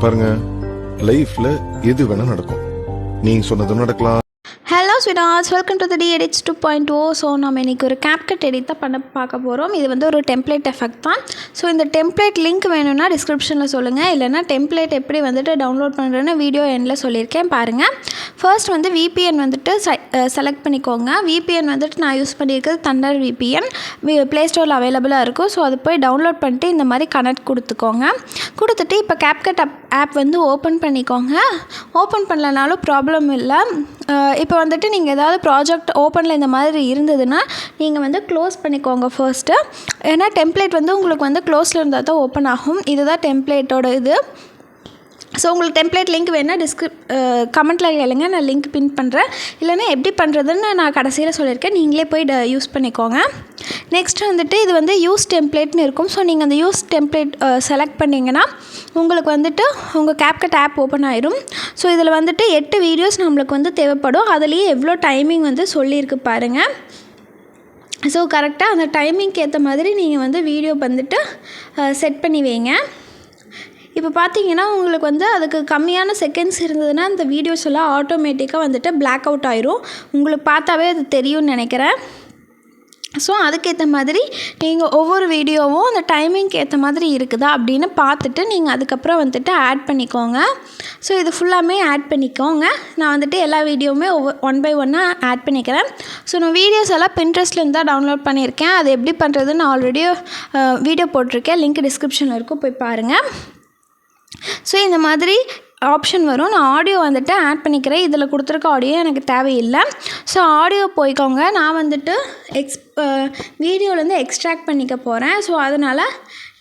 பாருங்க, லைஃப்ல எது வேணா நடக்கும். நீங்க சொன்னதும் நடக்கலாம். Hello sweethearts, welcome to the DEdits 2.0. So நம்ம இன்றைக்கி ஒரு CapCut எடிட் தான் பார்க்க போகிறோம். இது வந்து ஒரு டெம்ப்ளேட் எஃபெக்ட் தான். ஸோ இந்த டெம்ப்ளேட் லிங்க் வேணும்னா டிஸ்கிரிப்ஷனில் சொல்லுங்கள், இல்லைனா டெம்ப்ளேட் எப்படி வந்துட்டு டவுன்லோட் பண்ணுறேன்னு வீடியோ எண்டில் சொல்லியிருக்கேன் பாருங்கள். ஃபர்ஸ்ட் வந்து VPN வந்துட்டு செலக்ட் பண்ணிக்கோங்க. VPN வந்துட்டு நான் யூஸ் பண்ணியிருக்கிறது தண்டர் VPN. ப்ளே ஸ்டோரில் அவைலபிளாக இருக்கும். ஸோ அது போய் டவுன்லோட் பண்ணிட்டு இந்த மாதிரி கனெக்ட் கொடுத்துட்டு இப்போ CapCut ஆப் வந்து ஓப்பன் பண்ணிக்கோங்க. ஓப்பன் பண்ணலனாலும் ப்ராப்ளம் இல்லை. இப்போ வந்துட்டு நீங்கள் ஏதாவது ப்ராஜெக்ட் ஓப்பனில் இந்த மாதிரி இருந்ததுன்னா நீங்கள் வந்து க்ளோஸ் பண்ணிக்கோங்க ஃபர்ஸ்ட்டு. ஏன்னா டெம்ப்ளேட் வந்து உங்களுக்கு வந்து க்ளோஸில் இருந்தால் தான் ஓப்பன் ஆகும். இதுதான் டெம்ப்ளேட்டோட இது. ஸோ உங்களுக்கு டெம்ப்ளேட் லிங்க் வேணால் கமெண்ட்டில் கேளுங்க, நான் லிங்க் பின் பண்ணுறேன். இல்லைனா எப்படி பண்ணுறதுன்னு நான் கடைசியில் சொல்லியிருக்கேன், நீங்களே போய் யூஸ் பண்ணிக்கோங்க. நெக்ஸ்ட் வந்துட்டு இது வந்து யூஸ் டெம்ப்ளேட்னு இருக்கும். ஸோ நீங்கள் அந்த யூஸ் டெம்ப்ளேட் செலக்ட் பண்ணிங்கன்னா உங்களுக்கு வந்துட்டு உங்கள் CapCut ஆப் ஓப்பன் ஆயிரும். ஸோ இதில் வந்துட்டு 8 வீடியோஸ் நம்மளுக்கு வந்து தேவைப்படும். அதுலேயே எவ்வளோ டைமிங் வந்து சொல்லியிருக்கு பாருங்கள். ஸோ கரெக்டாக அந்த டைமிங்க்கு ஏற்ற மாதிரி நீங்கள் வந்து வீடியோ வந்துட்டு செட் பண்ணி வைங்க. இப்போ பார்த்தீங்கன்னா உங்களுக்கு வந்து அதுக்கு கம்மியான செகண்ட்ஸ் இருந்ததுன்னா அந்த வீடியோஸ் எல்லாம் ஆட்டோமேட்டிக்காக வந்துட்டு பிளாக் அவுட் ஆயிரும். உங்களுக்கு பார்த்தாவே அது தெரியும்னு நினைக்கிறேன். ஸோ அதுக்கேற்ற மாதிரி நீங்கள் ஒவ்வொரு வீடியோவும் அந்த டைமிங்க்கு ஏற்ற மாதிரி இருக்குதா அப்படின்னு பார்த்துட்டு நீங்கள் அதுக்கப்புறம் வந்துட்டு ஆட் பண்ணிக்கோங்க. ஸோ இது ஃபுல்லாமே ஆட் பண்ணிக்கோங்க. நான் வந்துட்டு எல்லா வீடியோவுமே ஒன் பை ஒன்னாக ஆட் பண்ணிக்கிறேன். ஸோ நான் வீடியோஸ் எல்லாம் Pinterestலேருந்து தான் டவுன்லோட் பண்ணியிருக்கேன். அது எப்படி பண்ணுறதுன்னு நான் ஆல்ரெடி வீடியோ போட்டிருக்கேன், லிங்க் டிஸ்கிரிப்ஷனில் இருக்கும், போய் பாருங்கள். ஸோ இந்த மாதிரி ஆப்ஷன் வரும். நான் ஆடியோ வந்துட்டு ஆட் பண்ணிக்கிறேன். இதில் கொடுத்துருக்க ஆடியோ எனக்கு தேவையில்லை. ஸோ ஆடியோ போய்க்கோங்க. நான் வந்துட்டு வீடியோலேருந்து எக்ஸ்ட்ராக்ட் பண்ணிக்க போகிறேன். ஸோ அதனால்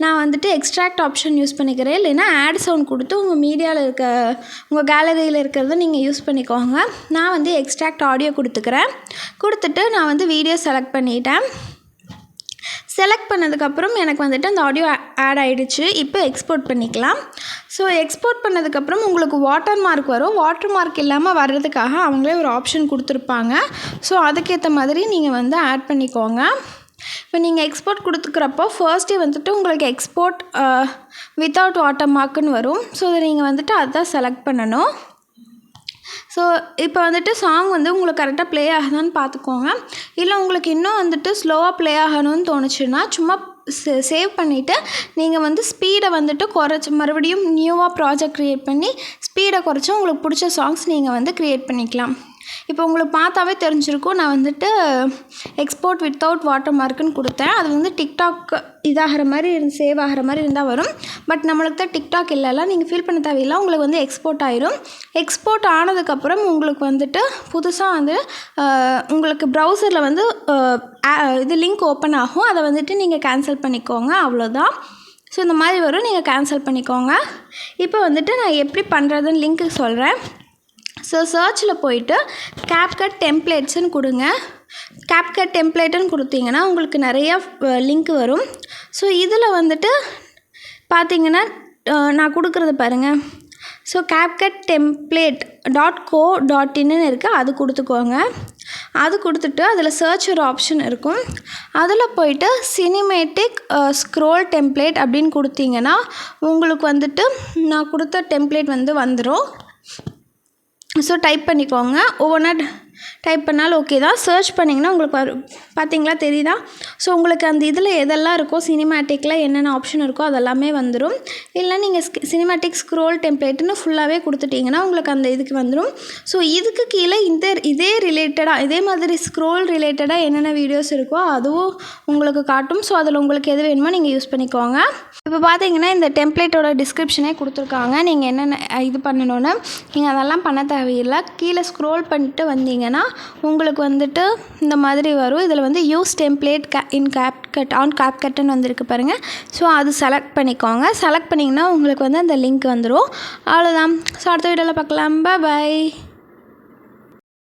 நான் வந்துட்டு எக்ஸ்ட்ராக்ட் ஆப்ஷன் யூஸ் பண்ணிக்கிறேன். இல்லைன்னா ஆட் சவுண்ட் கொடுத்து உங்கள் கேலரியில் இருக்கிறத நீங்கள் யூஸ் பண்ணிக்கோங்க. நான் வந்து எக்ஸ்ட்ராக்ட் ஆடியோ கொடுத்துட்டு நான் வந்து வீடியோ செலக்ட் பண்ணிட்டேன். செலக்ட் பண்ணதுக்கப்புறம் எனக்கு வந்துட்டு அந்த ஆடியோ ஆட் ஆகிடுச்சு. இப்போ எக்ஸ்போர்ட் பண்ணிக்கலாம். ஸோ எக்ஸ்போர்ட் பண்ணதுக்கப்புறம் உங்களுக்கு வாட்டர் மார்க் வரும். வாட்டர் மார்க் இல்லாமல் வர்றதுக்காக அவங்களே ஒரு ஆப்ஷன் கொடுத்துருப்பாங்க. ஸோ அதுக்கேற்ற மாதிரி நீங்கள் வந்து ஆட் பண்ணிக்கோங்க. இப்போ நீங்கள் எக்ஸ்போர்ட் கொடுத்துக்கிறப்போ ஃபர்ஸ்ட்டே வந்துட்டு உங்களுக்கு எக்ஸ்போர்ட் வித்தவுட் வாட்டர் மார்க்குன்னு வரும். ஸோ அதை நீங்கள் வந்துட்டு அதுதான் செலக்ட் பண்ணணும். ஸோ இப்போ வந்துட்டு சாங் வந்து உங்களுக்கு கரெக்டாக ப்ளே ஆகுதான்னு பார்த்துக்கோங்க. இல்லை உங்களுக்கு இன்னும் வந்துட்டு ஸ்லோவாக ப்ளே ஆகணும்னு தோணுச்சுன்னா சும்மா சேவ் பண்ணிவிட்டு நீங்கள் வந்து ஸ்பீடை வந்துட்டு குறைச்சி மறுபடியும் நியூவாக ப்ராஜெக்ட் க்ரியேட் பண்ணி ஸ்பீடை குறைச்சி உங்களுக்கு பிடிச்ச சாங்ஸ் நீங்கள் வந்து க்ரியேட் பண்ணிக்கலாம். இப்போ உங்களுக்கு பார்த்தாவே தெரிஞ்சிருக்கும், நான் வந்துட்டு எக்ஸ்போர்ட் வித்தவுட் வாட்டர் மார்க்குன்னு கொடுத்தேன். அது வந்து டிக்டாக் இதாகிற மாதிரி சேவ் ஆகிற மாதிரி இருந்தால் வரும். பட் நம்மளுக்கு தான் டிக்டாக் இல்லைல்ல, நீங்கள் ஃபீல் பண்ண தேவையில்லை. உங்களுக்கு வந்து எக்ஸ்போர்ட் ஆயிரும். எக்ஸ்போர்ட் ஆனதுக்கப்புறம் உங்களுக்கு வந்துட்டு புதுசாக வந்து உங்களுக்கு ப்ரௌசரில் வந்து இது லிங்க் ஓப்பன் ஆகும். அதை வந்துட்டு நீங்கள் கேன்சல் பண்ணிக்கோங்க, அவ்வளோதான். ஸோ இந்த மாதிரி வரும், நீங்கள் கேன்சல் பண்ணிக்கோங்க. இப்போ வந்துட்டு நான் எப்படி பண்ணுறதுன்னு லிங்க்கு சொல்கிறேன். ஸோ சர்ச்சில் போயிட்டு CapCut டெம்ப்ளேட்ஸ்ன்னு கொடுங்க. CapCut டெம்ப்ளேட்டுன்னு கொடுத்தீங்கன்னா உங்களுக்கு நிறையா லிங்க் வரும். ஸோ இதில் வந்துட்டு பார்த்தீங்கன்னா நான் கொடுக்குறது பாருங்கள். ஸோ CapCut template.co.in இருக்குது, அது கொடுத்துக்கோங்க. அது கொடுத்துட்டு அதில் சர்ச் ஒரு ஆப்ஷன் இருக்கும். அதில் போயிட்டு சினிமேட்டிக் ஸ்க்ரோல் டெம்ப்ளேட் அப்படின்னு கொடுத்தீங்கன்னா உங்களுக்கு வந்துட்டு நான் கொடுத்த டெம்ப்ளேட் வந்து வந்துடும். ஸோ டைப் பண்ணிக்கோங்க. ஒவ்வொன்றா டைப் பண்ணாலும் ஓகே தான். சர்ச் பண்ணிங்கன்னா உங்களுக்கு பார்த்தீங்களா, தெரியுதா? ஸோ உங்களுக்கு அந்த இதில் எதெல்லாம் இருக்கோ சினிமேட்டிக்கில் என்னென்ன ஆப்ஷன் இருக்கோ அதெல்லாமே வந்துடும். இல்லை நீங்கள் சினிமேட்டிக் ஸ்க்ரோல் டெம்ப்ளேட்டுன்னு ஃபுல்லாகவே கொடுத்துட்டிங்கன்னா உங்களுக்கு அந்த இதுக்கு வந்துடும். ஸோ இதுக்கு கீழே இதே ரிலேட்டடாக இதே மாதிரி ஸ்க்ரோல் ரிலேட்டடாக என்னென்ன வீடியோஸ் இருக்கோ அதுவும் உங்களுக்கு காட்டும். ஸோ அதில் உங்களுக்கு எது வேணுமோ நீங்கள் யூஸ் பண்ணிக்கோங்க. இப்போ பார்த்தீங்கன்னா இந்த டெம்ப்ளேட்டோட டிஸ்கிரிப்ஷனே கொடுத்துருக்காங்க. நீங்கள் என்னென்ன இது பண்ணணுன்னு நீங்கள் அதெல்லாம் பண்ண தேவையில்லை. கீழே ஸ்க்ரோல் பண்ணிட்டு வந்தீங்கன்னா உங்களுக்கு வந்துட்டு இந்த மாதிரி வரும். இதில் வந்து யூஸ் டெம்ப்ளேட் இன் CapCutன்னு வந்திருக்கு பாருங்கள். ஸோ அது செலக்ட் பண்ணிக்கோங்க. செலக்ட் பண்ணிங்கன்னா உங்களுக்கு வந்து அந்த லிங்க் வந்துடும். அவ்வளோதான். ஸோ அடுத்த வீடியோவில் பார்க்கலாம். பாய்.